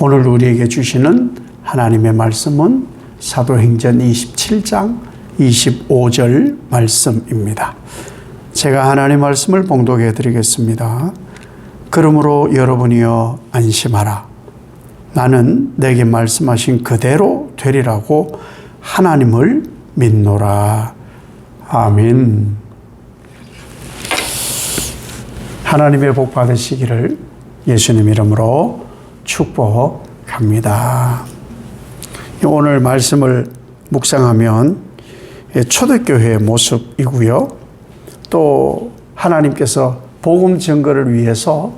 오늘 우리에게 주시는 하나님의 말씀은 사도행전 27장 25절 말씀입니다. 제가 하나님의 말씀을 봉독해 드리겠습니다. 그러므로 여러분이여 안심하라. 나는 내게 말씀하신 그대로 되리라고 하나님을 믿노라. 아멘. 하나님의 복 받으시기를 예수님 이름으로 축복합니다. 오늘 말씀을 묵상하면 초대교회의 모습이고요. 또 하나님께서 복음 증거를 위해서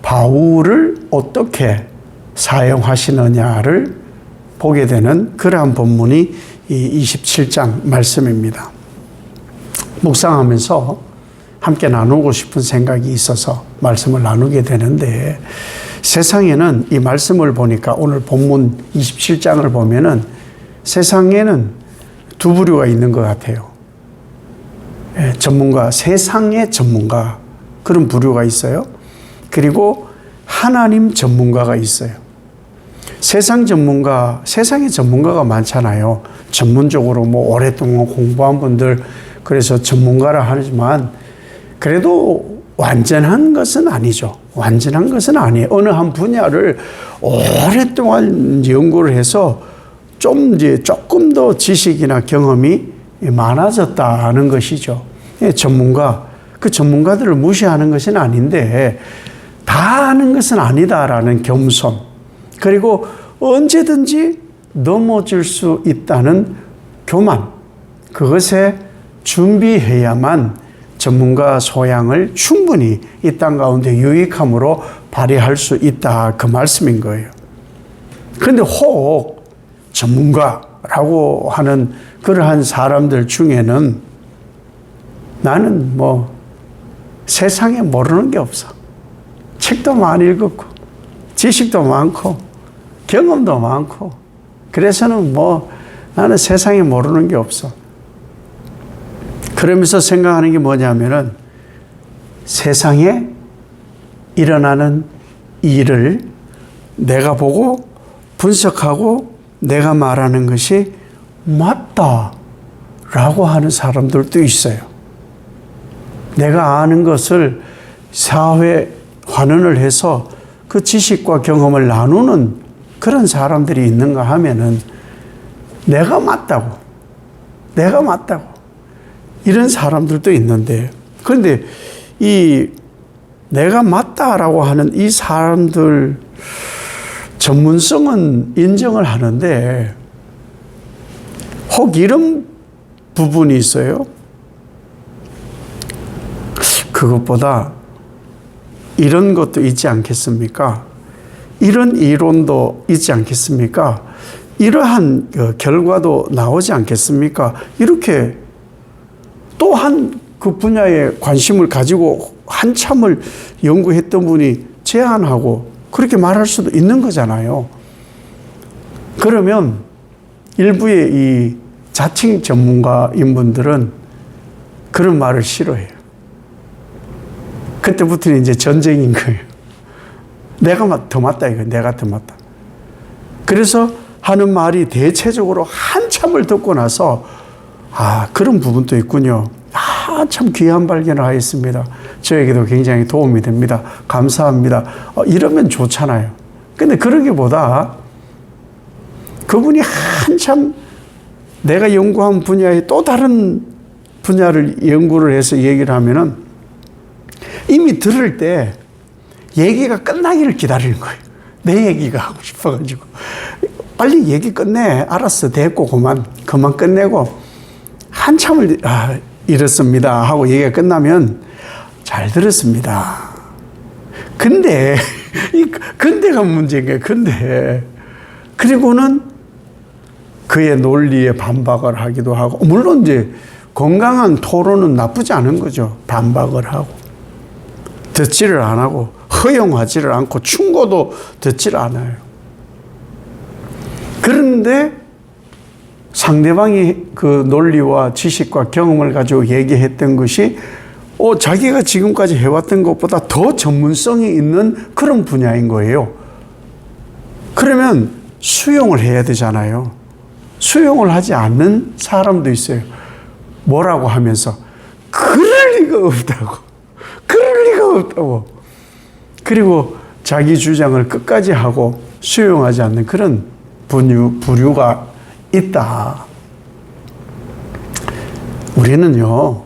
바울을 어떻게 사용하시느냐를 보게 되는 그러한 본문이 이 27장 말씀입니다. 묵상하면서 함께 나누고 싶은 생각이 있어서 말씀을 나누게 되는데, 세상에는 이 말씀을 보니까 오늘 본문 27장을 보면은 세상에는 두 부류가 있는 것 같아요. 전문가, 세상의 전문가, 그런 부류가 있어요. 그리고 하나님 전문가가 있어요. 세상의 전문가가 많잖아요. 전문적으로 오랫동안 공부한 분들, 그래서 전문가라 하지만 그래도 완전한 것은 아니죠. 완전한 것은 아니에요. 어느 한 분야를 오랫동안 연구를 해서 조금 더 지식이나 경험이 많아졌다는 것이죠. 전문가, 그 전문가들을 무시하는 것은 아닌데 다 아는 것은 아니다라는 겸손, 그리고 언제든지 넘어질 수 있다는 교만, 그것에 준비해야만 전문가 소양을 충분히 이 땅 가운데 유익함으로 발휘할 수 있다, 그 말씀인 거예요. 그런데 혹 전문가라고 하는 그러한 사람들 중에는 나는 세상에 모르는 게 없어. 책도 많이 읽었고 지식도 많고 경험도 많고, 그래서는 나는 세상에 모르는 게 없어. 그러면서 생각하는 게 뭐냐면은 세상에 일어나는 일을 내가 보고 분석하고 내가 말하는 것이 맞다라고 하는 사람들도 있어요. 내가 아는 것을 사회 환원을 해서 그 지식과 경험을 나누는 그런 사람들이 있는가 하면은 내가 맞다고 이런 사람들도 있는데, 그런데 이 내가 맞다라고 하는 이 사람들 전문성은 인정을 하는데 혹 이런 부분이 있어요. 그것보다 이런 것도 있지 않겠습니까? 이런 이론도 있지 않겠습니까? 이러한 결과도 나오지 않겠습니까? 이렇게 또한 그 분야에 관심을 가지고 한참을 연구했던 분이 제안하고 그렇게 말할 수도 있는 거잖아요. 그러면 일부의 이 자칭 전문가인 분들은 그런 말을 싫어해요. 그때부터는 이제 전쟁인 거예요. 내가 더 맞다 이거. 내가 더 맞다. 그래서 하는 말이 대체적으로 한참을 듣고 나서 그런 부분도 있군요. 참 귀한 발견을 하였습니다. 저에게도 굉장히 도움이 됩니다. 감사합니다. 이러면 좋잖아요. 근데 그러기보다 그분이 한참 내가 연구한 분야에 또 다른 분야를 연구를 해서 얘기를 하면은 이미 들을 때 얘기가 끝나기를 기다리는 거예요. 내 얘기가 하고 싶어가지고. 빨리 얘기 끝내. 알았어. 됐고 그만 끝내고 한참을 이렇습니다 하고 얘기가 끝나면 잘 들었습니다. 근데 근데가 문제인 거예요. 근데 그리고는 그의 논리에 반박을 하기도 하고, 물론 이제 건강한 토론은 나쁘지 않은 거죠. 반박을 하고 듣지를 안 하고 허용하지를 않고 충고도 듣지를 않아요. 그런데 상대방이 그 논리와 지식과 경험을 가지고 얘기했던 것이 자기가 지금까지 해왔던 것보다 더 전문성이 있는 그런 분야인 거예요. 그러면 수용을 해야 되잖아요. 수용을 하지 않는 사람도 있어요. 뭐라고 하면서 그럴 리가 없다고. 그럴 리가 없다고. 그리고 자기 주장을 끝까지 하고 수용하지 않는 그런 부류가 있다. 우리는요,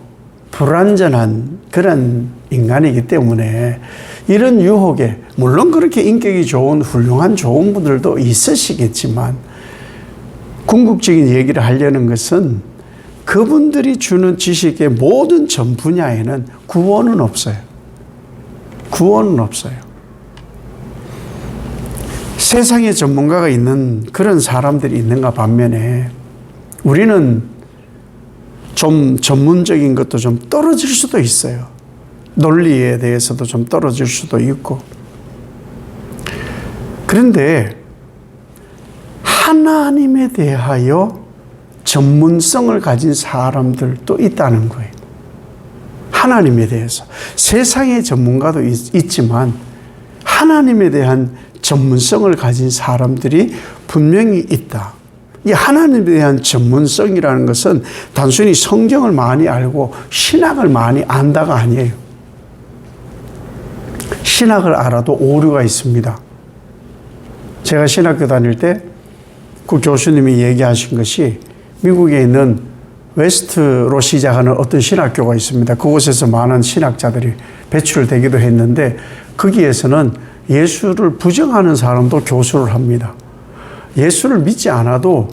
불완전한 그런 인간이기 때문에 이런 유혹에, 물론 그렇게 인격이 좋은 훌륭한 좋은 분들도 있으시겠지만, 궁극적인 얘기를 하려는 것은 그분들이 주는 지식의 모든 전 분야에는 구원은 없어요. 구원은 없어요. 세상에 전문가가 있는 그런 사람들이 있는가 반면에 우리는 좀 전문적인 것도 좀 떨어질 수도 있어요. 논리에 대해서도 좀 떨어질 수도 있고. 그런데 하나님에 대하여 전문성을 가진 사람들도 있다는 거예요. 하나님에 대해서. 세상의 전문가도 있지만 하나님에 대한 전문성을 가진 사람들이 분명히 있다. 이 하나님에 대한 전문성이라는 것은 단순히 성경을 많이 알고 신학을 많이 안다가 아니에요. 신학을 알아도 오류가 있습니다. 제가 신학교 다닐 때 그 교수님이 얘기하신 것이 미국에 있는 웨스트로 시작하는 어떤 신학교가 있습니다. 그곳에서 많은 신학자들이 배출되기도 했는데 거기에서는 예수를 부정하는 사람도 교수를 합니다. 예수를 믿지 않아도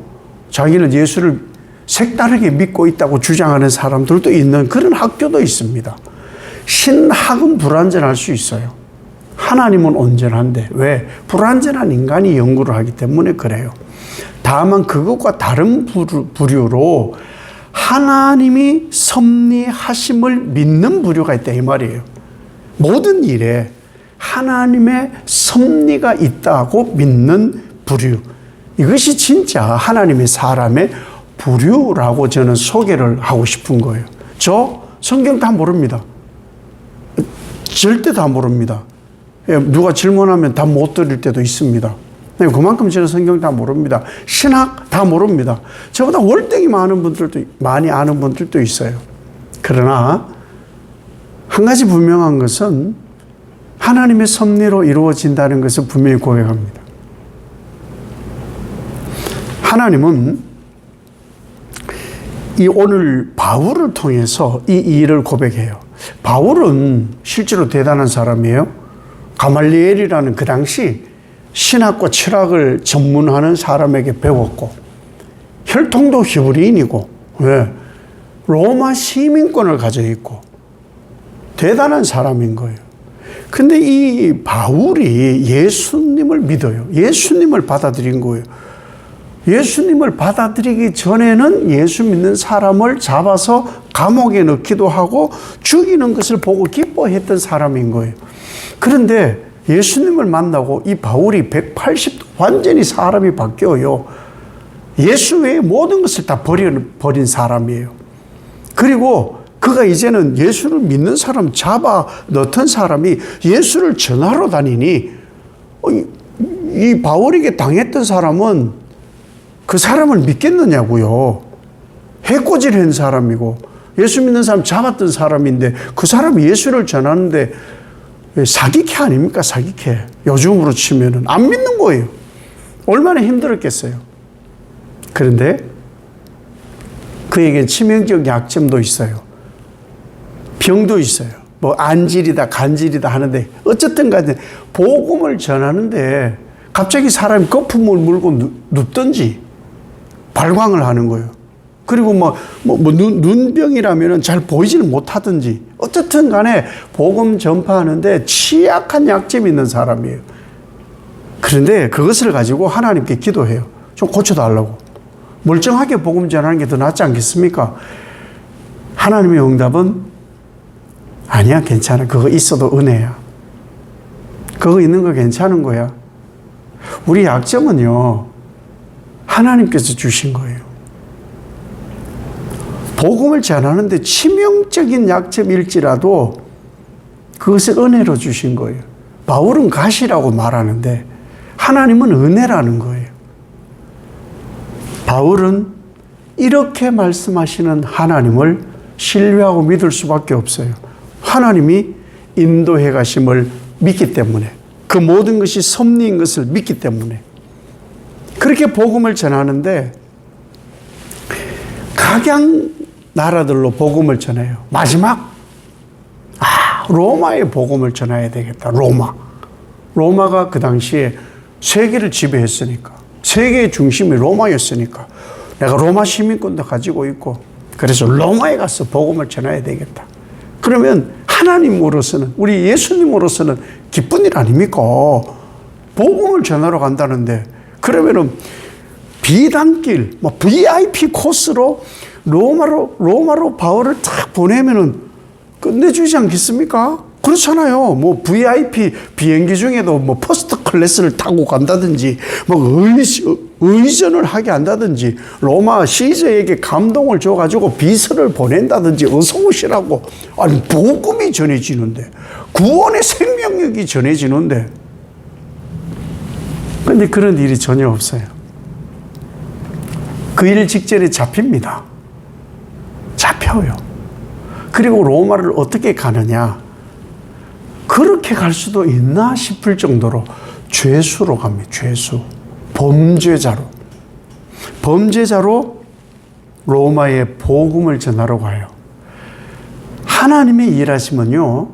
자기는 예수를 색다르게 믿고 있다고 주장하는 사람들도 있는 그런 학교도 있습니다. 신학은 불완전할 수 있어요. 하나님은 온전한데 왜? 불완전한 인간이 연구를 하기 때문에 그래요. 다만 그것과 다른 부류로 하나님이 섭리하심을 믿는 부류가 있다 이 말이에요. 모든 일에 하나님의 섭리가 있다고 믿는 부류. 이것이 진짜 하나님의 사람의 부류라고 저는 소개를 하고 싶은 거예요. 저 성경 다 모릅니다. 절대 다 모릅니다. 누가 질문하면 다 못 들을 때도 있습니다. 그만큼 저는 성경 다 모릅니다. 신학 다 모릅니다. 저보다 월등히 많이 아는 분들도 있어요. 그러나 한 가지 분명한 것은 하나님의 섭리로 이루어진다는 것을 분명히 고백합니다. 하나님은 이 오늘 바울을 통해서 이 일을 고백해요. 바울은 실제로 대단한 사람이에요. 가말리엘이라는 그 당시 신학과 철학을 전문하는 사람에게 배웠고 혈통도 히브리인이고 왜? 로마 시민권을 가지고 있고 대단한 사람인 거예요. 근데 이 바울이 예수님을 믿어요. 예수님을 받아들인 거예요. 예수님을 받아들이기 전에는 예수 믿는 사람을 잡아서 감옥에 넣기도 하고 죽이는 것을 보고 기뻐했던 사람인 거예요. 그런데 예수님을 만나고 이 바울이 180도 완전히 사람이 바뀌어요. 예수 외의 모든 것을 다 버린 사람이에요. 그리고 그가 이제는 예수를 믿는 사람 잡아 넣던 사람이 예수를 전하러 다니니 이 바울에게 당했던 사람은 그 사람을 믿겠느냐고요. 해코지를 한 사람이고 예수 믿는 사람 잡았던 사람인데 그 사람이 예수를 전하는데 사기캐 아닙니까? 사기캐. 요즘으로 치면은 안 믿는 거예요. 얼마나 힘들었겠어요. 그런데 그에겐 치명적 약점도 있어요. 병도 있어요. 뭐 안질이다 간질이다 하는데 어쨌든 간에 복음을 전하는데 갑자기 사람이 거품을 물고 눕든지 발광을 하는 거예요. 그리고 눈병이라면 잘 보이지는 못하든지 어쨌든 간에 복음 전파하는데 취약한 약점이 있는 사람이에요. 그런데 그것을 가지고 하나님께 기도해요. 좀 고쳐달라고. 멀쩡하게 복음 전하는 게 더 낫지 않겠습니까? 하나님의 응답은 아니야, 괜찮아. 그거 있어도 은혜야. 그거 있는 거 괜찮은 거야. 우리 약점은요, 하나님께서 주신 거예요. 복음을 전하는데 치명적인 약점일지라도 그것을 은혜로 주신 거예요. 바울은 가시라고 말하는데 하나님은 은혜라는 거예요. 바울은 이렇게 말씀하시는 하나님을 신뢰하고 믿을 수밖에 없어요. 하나님이 인도해 가심을 믿기 때문에, 그 모든 것이 섭리인 것을 믿기 때문에 그렇게 복음을 전하는데, 각양 나라들로 복음을 전해요. 마지막 로마의 복음을 전해야 되겠다. 로마가 그 당시에 세계를 지배했으니까, 세계의 중심이 로마였으니까 내가 로마 시민권도 가지고 있고, 그래서 로마에 가서 복음을 전해야 되겠다. 그러면 하나님으로서는, 우리 예수님으로서는 기쁜 일 아닙니까? 복음을 전하러 간다는데, 그러면은 비단길, VIP 코스로 로마로 바울을 딱 보내면은 끝내주지 않겠습니까? 그렇잖아요. VIP 비행기 중에도 퍼스트 클래스를 타고 간다든지, 의전을 하게 한다든지, 로마 시저에게 감동을 줘가지고 비서를 보낸다든지, 어서 오시라고. 아니, 복음이 전해지는데, 구원의 생명력이 전해지는데, 근데 그런 일이 전혀 없어요. 그 일 직전에 잡힙니다. 잡혀요. 그리고 로마를 어떻게 가느냐? 그렇게 갈 수도 있나 싶을 정도로 죄수로 갑니다. 죄수. 범죄자로 로마에 복음을 전하러 가요. 하나님의 일하시면요,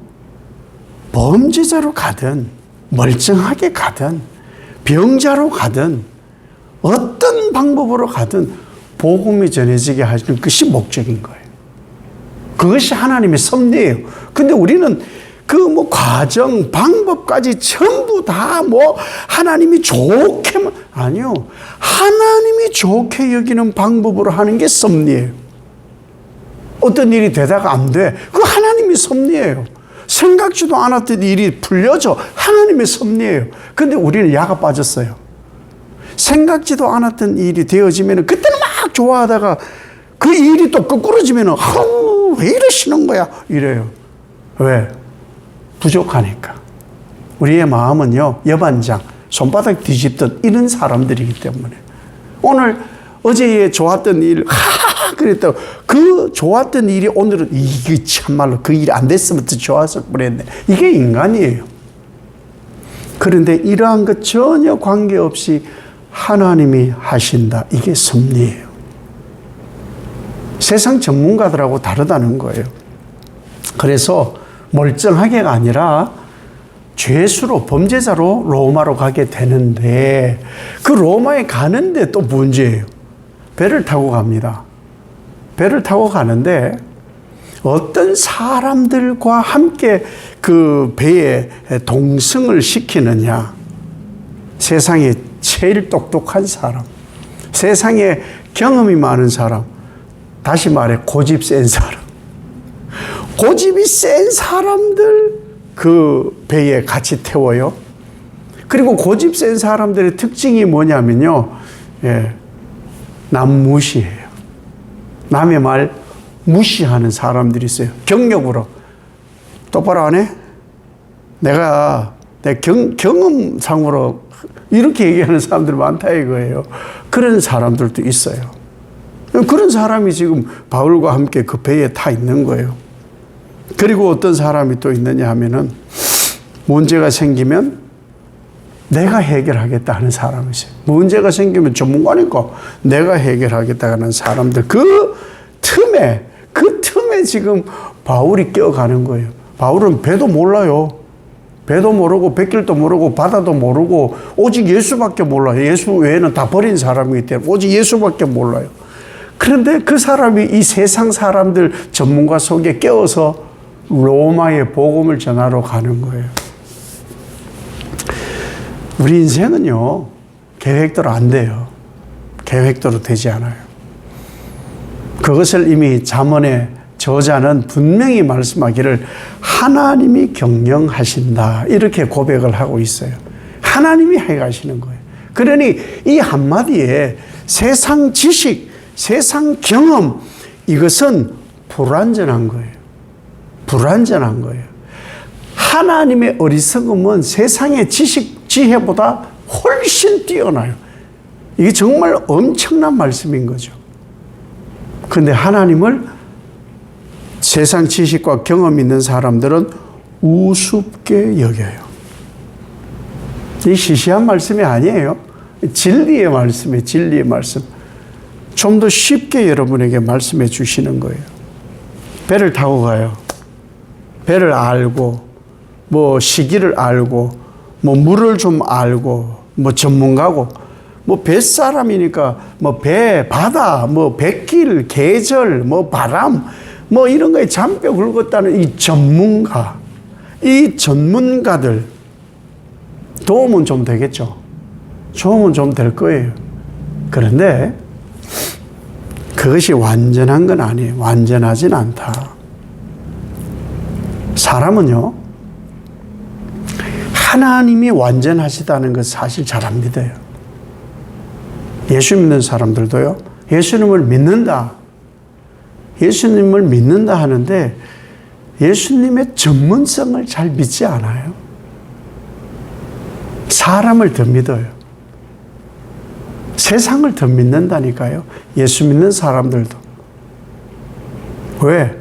범죄자로 가든 멀쩡하게 가든 병자로 가든 어떤 방법으로 가든 복음이 전해지게 하시는 것이 목적인 거예요. 그것이 하나님의 섭리예요. 근데 우리는 과정, 방법까지 전부 다 하나님이 좋게만, 아니요. 하나님이 좋게 여기는 방법으로 하는 게 섭리예요. 어떤 일이 되다가 안 돼. 그거 하나님의 섭리예요. 생각지도 않았던 일이 풀려져. 하나님의 섭리예요. 근데 우리는 야가 빠졌어요. 생각지도 않았던 일이 되어지면 그때는 막 좋아하다가 그 일이 또 거꾸로지면 왜 이러시는 거야? 이래요. 왜? 부족하니까. 우리의 마음은요, 여반장, 손바닥 뒤집듯 이런 사람들이기 때문에. 어제에 좋았던 일, 그랬다고. 그 좋았던 일이 오늘은, 이게 참말로 그 일이 안 됐으면 더 좋았을 뻔했네. 이게 인간이에요. 그런데 이러한 것 전혀 관계없이 하나님이 하신다. 이게 섭리예요. 세상 전문가들하고 다르다는 거예요. 그래서 멀쩡하게가 아니라 죄수로, 범죄자로 로마로 가게 되는데, 그 로마에 가는데 또 문제예요. 배를 타고 갑니다. 배를 타고 가는데 어떤 사람들과 함께 그 배에 동승을 시키느냐. 세상에 제일 똑똑한 사람, 세상에 경험이 많은 사람, 다시 말해 고집 센 사람, 고집이 센 사람들 그 배에 같이 태워요. 그리고 고집 센 사람들의 특징이 뭐냐면요, 남 무시해요. 남의 말 무시하는 사람들이 있어요. 경력으로. 똑바로 안 해? 내 경험상으로 이렇게 얘기하는 사람들이 많다 이거예요. 그런 사람들도 있어요. 그런 사람이 지금 바울과 함께 그 배에 타 있는 거예요. 그리고 어떤 사람이 또 있느냐 하면은, 문제가 생기면 내가 해결하겠다 하는 사람이 있어요. 문제가 생기면 전문가니까 내가 해결하겠다 하는 사람들. 그 틈에 지금 바울이 껴가는 거예요. 바울은 배도 몰라요. 배도 모르고 백길도 모르고 바다도 모르고 오직 예수밖에 몰라요. 예수 외에는 다 버린 사람이기 때문에 오직 예수밖에 몰라요. 그런데 그 사람이 이 세상 사람들 전문가 속에 껴서 로마의 복음을 전하러 가는 거예요. 우리 인생은요, 계획대로 안 돼요. 계획대로 되지 않아요. 그것을 이미 잠언의 저자는 분명히 말씀하기를 하나님이 경영하신다, 이렇게 고백을 하고 있어요. 하나님이 해가시는 거예요. 그러니 이 한마디에 세상 지식, 세상 경험, 이것은 불완전한 거예요. 불완전한 거예요. 하나님의 어리석음은 세상의 지식, 지혜보다 훨씬 뛰어나요. 이게 정말 엄청난 말씀인 거죠. 그런데 하나님을 세상 지식과 경험 있는 사람들은 우습게 여겨요. 이 시시한 말씀이 아니에요. 진리의 말씀이에요. 진리의 말씀. 좀 더 쉽게 여러분에게 말씀해 주시는 거예요. 배를 타고 가요. 배를 알고, 뭐 시기를 알고, 뭐 물을 좀 알고, 뭐 전문가고, 뭐 뱃사람이니까 뭐 배, 바다, 뭐 뱃길, 계절, 뭐 바람, 뭐 이런 거에 잔뼈 굵었다는 이 전문가, 이 전문가들 도움은 좀 되겠죠. 도움은 좀 될 거예요. 그런데 그것이 완전한 건 아니에요. 완전하진 않다. 사람은요, 하나님이 완전하시다는 것 사실 잘 안 믿어요. 예수 믿는 사람들도요, 예수님을 믿는다. 예수님을 믿는다 하는데 예수님의 전문성을 잘 믿지 않아요. 사람을 더 믿어요. 세상을 더 믿는다니까요. 예수 믿는 사람들도. 왜?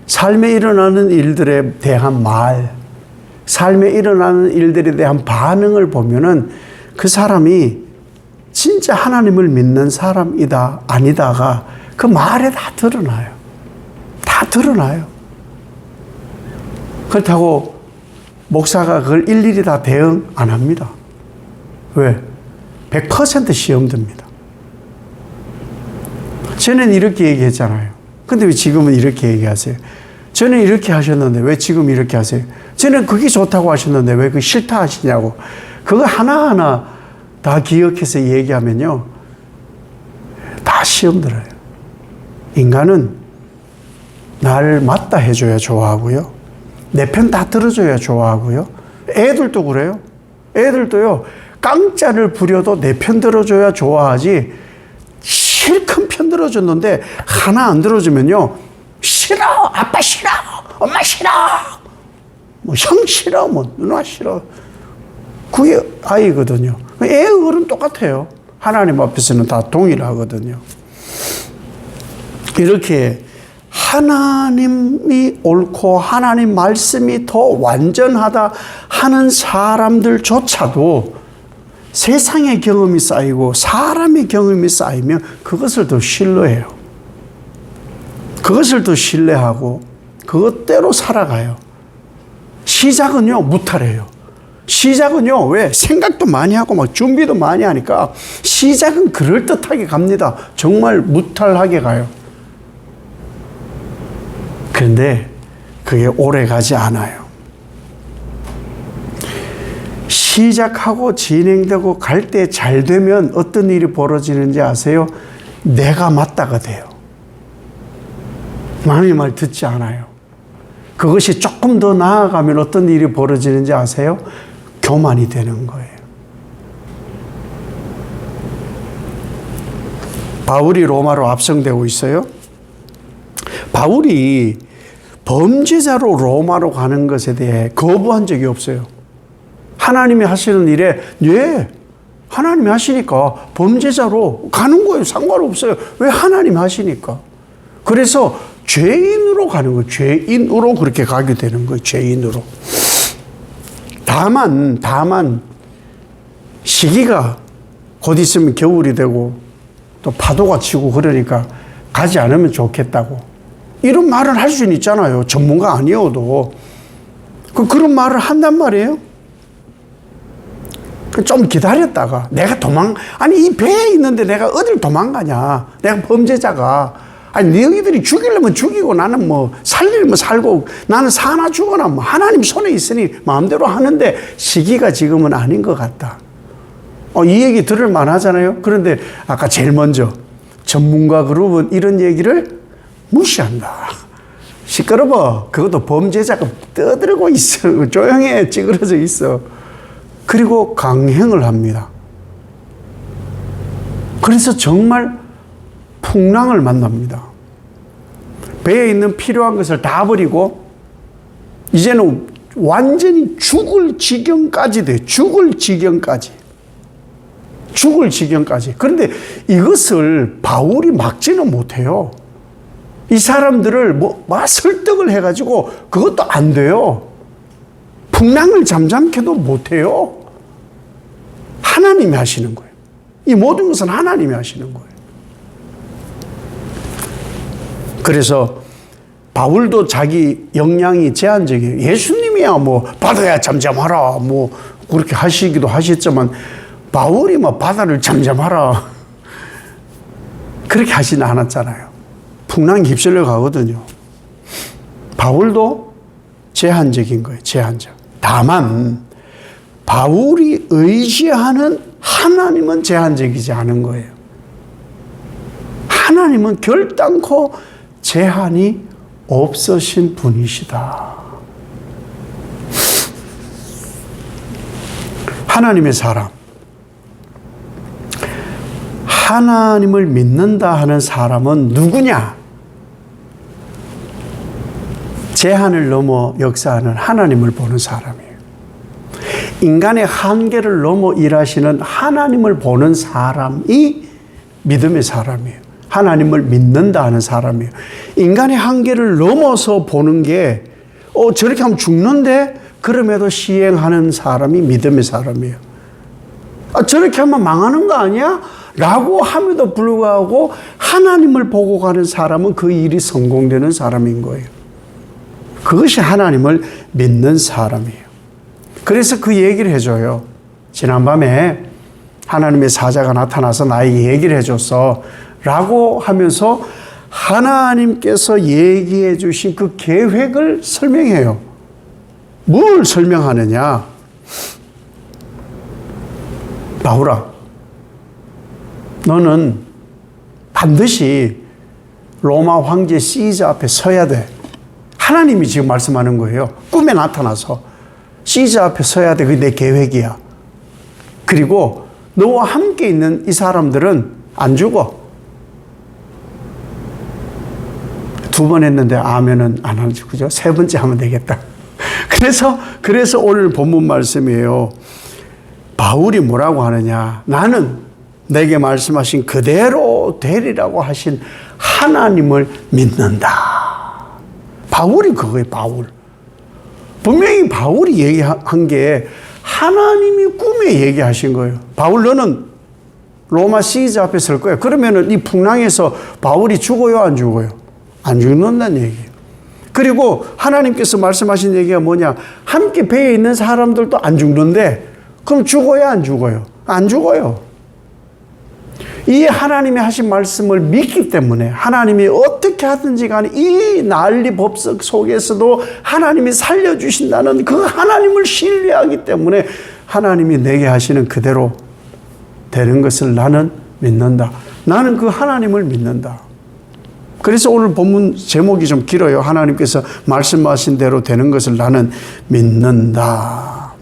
삶에 일어나는 일들에 대한 말, 삶에 일어나는 일들에 대한 반응을 보면은 그 사람이 진짜 하나님을 믿는 사람이다, 아니다가 그 말에 다 드러나요. 다 드러나요. 그렇다고 목사가 그걸 일일이 다 대응 안 합니다. 왜? 100% 시험 듭니다. 저는 이렇게 얘기했잖아요. 근데 왜 지금은 이렇게 얘기하세요? 저는 이렇게 하셨는데 왜 지금 이렇게 하세요? 저는 그게 좋다고 하셨는데 왜 그 싫다 하시냐고. 그거 하나하나 다 기억해서 얘기하면요, 다 시험 들어요. 인간은 나를 맞다 해줘야 좋아하고요, 내 편 다 들어줘야 좋아하고요. 애들도 그래요. 애들도요, 깡짜를 부려도 내 편 들어줘야 좋아하지, 실컷 편 들어줬는데 하나 안 들어주면요, 싫어, 아빠 싫어, 엄마 싫어, 뭐 형 싫어, 뭐 누나 싫어. 그게 아이거든요. 애 어른 똑같아요. 하나님 앞에서는 다 동일하거든요. 이렇게 하나님이 옳고 하나님 말씀이 더 완전하다 하는 사람들조차도 세상의 경험이 쌓이고 사람의 경험이 쌓이면 그것을 더 신뢰해요. 그것을 더 신뢰하고 그것대로 살아가요. 시작은요, 무탈해요. 시작은요, 왜? 생각도 많이 하고 막 준비도 많이 하니까 시작은 그럴듯하게 갑니다. 정말 무탈하게 가요. 그런데 그게 오래 가지 않아요. 시작하고 진행되고 갈 때 잘 되면 어떤 일이 벌어지는지 아세요? 내가 맞다가 돼요. 남의 말 듣지 않아요. 그것이 조금 더 나아가면 어떤 일이 벌어지는지 아세요? 교만이 되는 거예요. 바울이 로마로 압송되고 있어요. 바울이 범죄자로 로마로 가는 것에 대해 거부한 적이 없어요. 하나님이 하시는 일에, 예, 하나님이 하시니까 범죄자로 가는 거예요. 상관없어요. 왜? 하나님이 하시니까. 그래서 죄인으로 가는 거예요. 죄인으로 그렇게 가게 되는 거예요. 죄인으로. 다만 시기가 곧 있으면 겨울이 되고 또 파도가 치고 그러니까 가지 않으면 좋겠다고. 이런 말을 할 수는 있잖아요. 전문가 아니어도. 그런 말을 한단 말이에요. 좀 기다렸다가 내가 아니 이 배에 있는데 내가 어딜 도망가냐. 내가 범죄자가. 아니 너희들이 죽이려면 죽이고 나는 뭐 살리려면 살고 나는 사나 죽어나 뭐 하나님 손에 있으니 마음대로 하는데 시기가 지금은 아닌 것 같다. 이 얘기 들을 만하잖아요. 그런데 아까 제일 먼저 전문가 그룹은 이런 얘기를 무시한다. 시끄러워. 그것도 범죄자가 떠들고 있어. 조용해. 찌그러져 있어. 그리고 강행을 합니다. 그래서 정말 풍랑을 만납니다. 배에 있는 필요한 것을 다 버리고 이제는 완전히 죽을 지경까지 돼. 죽을 지경까지. 죽을 지경까지. 그런데 이것을 바울이 막지는 못해요. 이 사람들을 막 설득을 해가지고 그것도 안 돼요. 풍랑을 잠잠케도 못해요. 하나님이 하시는 거예요. 이 모든 것은 하나님이 하시는 거예요. 그래서 바울도 자기 역량이 제한적이에요. 예수님이야 뭐 바다야 잠잠하라 뭐 그렇게 하시기도 하셨지만 바울이 뭐 바다를 잠잠하라 그렇게 하지는 않았잖아요. 풍랑이 휩쓸려 가거든요. 바울도 제한적인 거예요. 제한적. 다만 바울이 의지하는 하나님은 제한적이지 않은 거예요. 하나님은 결단코 제한이 없으신 분이시다. 하나님의 사람, 하나님을 믿는다 하는 사람은 누구냐? 제한을 넘어 역사하는 하나님을 보는 사람이에요. 인간의 한계를 넘어 일하시는 하나님을 보는 사람이 믿음의 사람이에요. 하나님을 믿는다 하는 사람이에요. 인간의 한계를 넘어서 보는 게 저렇게 하면 죽는데 그럼에도 시행하는 사람이 믿음의 사람이에요. 저렇게 하면 망하는 거 아니야? 라고 함에도 불구하고 하나님을 보고 가는 사람은 그 일이 성공되는 사람인 거예요. 그것이 하나님을 믿는 사람이에요. 그래서 그 얘기를 해줘요. 지난밤에 하나님의 사자가 나타나서 나에게 얘기를 해줬어. 라고 하면서 하나님께서 얘기해 주신 그 계획을 설명해요. 뭘 설명하느냐? 바울아, 너는 반드시 로마 황제 시저 앞에 서야 돼. 하나님이 지금 말씀하는 거예요. 꿈에 나타나서 시저 앞에 서야 돼. 그게 내 계획이야. 그리고 너와 함께 있는 이 사람들은 안 죽어. 두 번 했는데 아멘은 안 하죠. 그죠? 세 번째 하면 되겠다. 그래서 오늘 본문 말씀이에요. 바울이 뭐라고 하느냐? 나는 내게 말씀하신 그대로 되리라고 하신 하나님을 믿는다. 바울이 그거예요, 바울. 분명히 바울이 얘기한 게 하나님이 꿈에 얘기하신 거예요. 바울, 너는 로마 시저 앞에 설 거야. 그러면은 이 풍랑에서 바울이 죽어요, 안 죽어요? 안 죽는다는 얘기예요. 그리고 하나님께서 말씀하신 얘기가 뭐냐? 함께 배에 있는 사람들도 안 죽는데 그럼 죽어요, 안 죽어요? 안 죽어요. 이 하나님이 하신 말씀을 믿기 때문에 하나님이 어떻게 하든지 간에 이 난리 법석 속에서도 하나님이 살려주신다는 그 하나님을 신뢰하기 때문에 하나님이 내게 하시는 그대로 되는 것을 나는 믿는다. 나는 그 하나님을 믿는다. 그래서 오늘 본문 제목이 좀 길어요. 하나님께서 말씀하신 대로 되는 것을 나는 믿는다.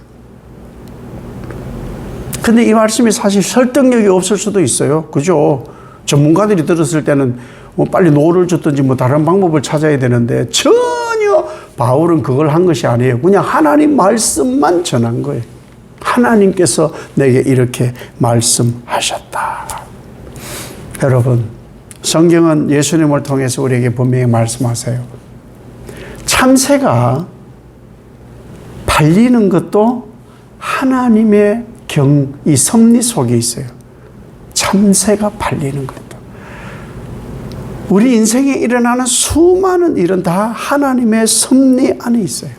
근데 이 말씀이 사실 설득력이 없을 수도 있어요. 그죠? 전문가들이 들었을 때는 뭐 빨리 노를 줬든지 뭐 다른 방법을 찾아야 되는데 전혀 바울은 그걸 한 것이 아니에요. 그냥 하나님 말씀만 전한 거예요. 하나님께서 내게 이렇게 말씀하셨다. 여러분, 성경은 예수님을 통해서 우리에게 분명히 말씀하세요. 참새가 팔리는 것도 하나님의 이 섭리 속에 있어요. 참새가 팔리는 것도. 우리 인생에 일어나는 수많은 일은 다 하나님의 섭리 안에 있어요.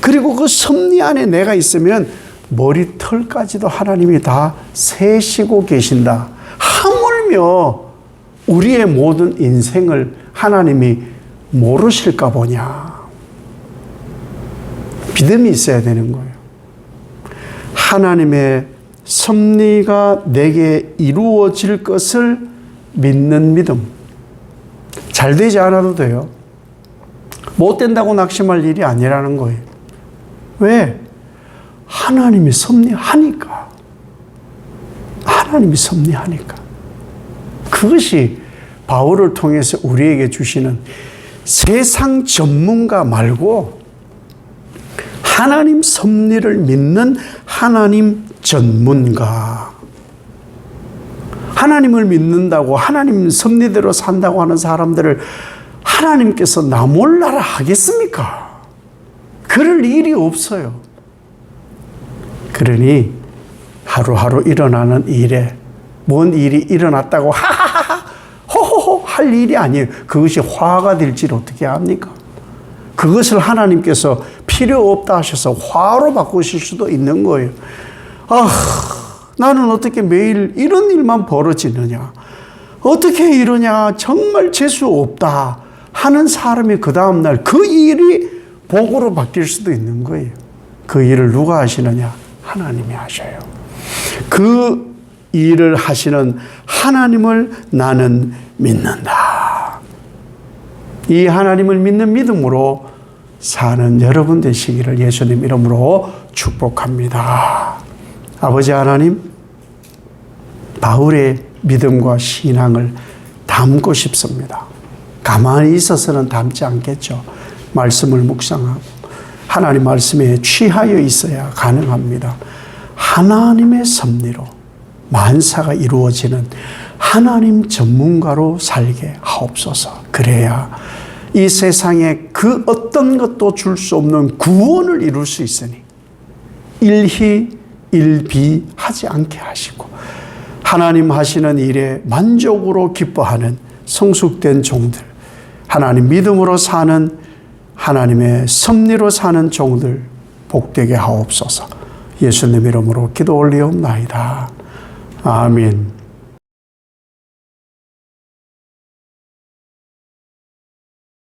그리고 그 섭리 안에 내가 있으면 머리털까지도 하나님이 다 세시고 계신다. 하물며 우리의 모든 인생을 하나님이 모르실까 보냐. 믿음이 있어야 되는 거예요. 하나님의 섭리가 내게 이루어질 것을 믿는 믿음. 잘 되지 않아도 돼요. 못 된다고 낙심할 일이 아니라는 거예요. 왜? 하나님이 섭리하니까. 하나님이 섭리하니까. 그것이 바울을 통해서 우리에게 주시는 세상 전문가 말고 하나님 섭리를 믿는 하나님 전문가. 하나님을 믿는다고 하나님 섭리대로 산다고 하는 사람들을 하나님께서 나 몰라라 하겠습니까? 그럴 일이 없어요. 그러니 하루하루 일어나는 일에 뭔 일이 일어났다고 하하하하 호호호 할 일이 아니에요. 그것이 화가 될지를 어떻게 합니까? 그것을 하나님께서 필요 없다 하셔서 화로 바꾸실 수도 있는 거예요. 나는 어떻게 매일 이런 일만 벌어지느냐, 어떻게 이러냐, 정말 재수 없다 하는 사람이 그 다음날 그 일이 복으로 바뀔 수도 있는 거예요. 그 일을 누가 하시느냐? 하나님이 하셔요. 그 일을 하시는 하나님을 나는 믿는다. 이 하나님을 믿는 믿음으로 사는 여러분 되시기를 예수님 이름으로 축복합니다. 아버지 하나님, 바울의 믿음과 신앙을 담고 싶습니다. 가만히 있어서는 담지 않겠죠. 말씀을 묵상하고 하나님 말씀에 취하여 있어야 가능합니다. 하나님의 섭리로 만사가 이루어지는 하나님 전문가로 살게 하옵소서. 그래야 이 세상에 그 어떤 것도 줄 수 없는 구원을 이룰 수 있으니 일희일비하지 않게 하시고 하나님 하시는 일에 만족으로 기뻐하는 성숙된 종들, 하나님 믿음으로 사는 하나님의 섭리로 사는 종들 복되게 하옵소서. 예수님 이름으로 기도 올리옵나이다. 아멘.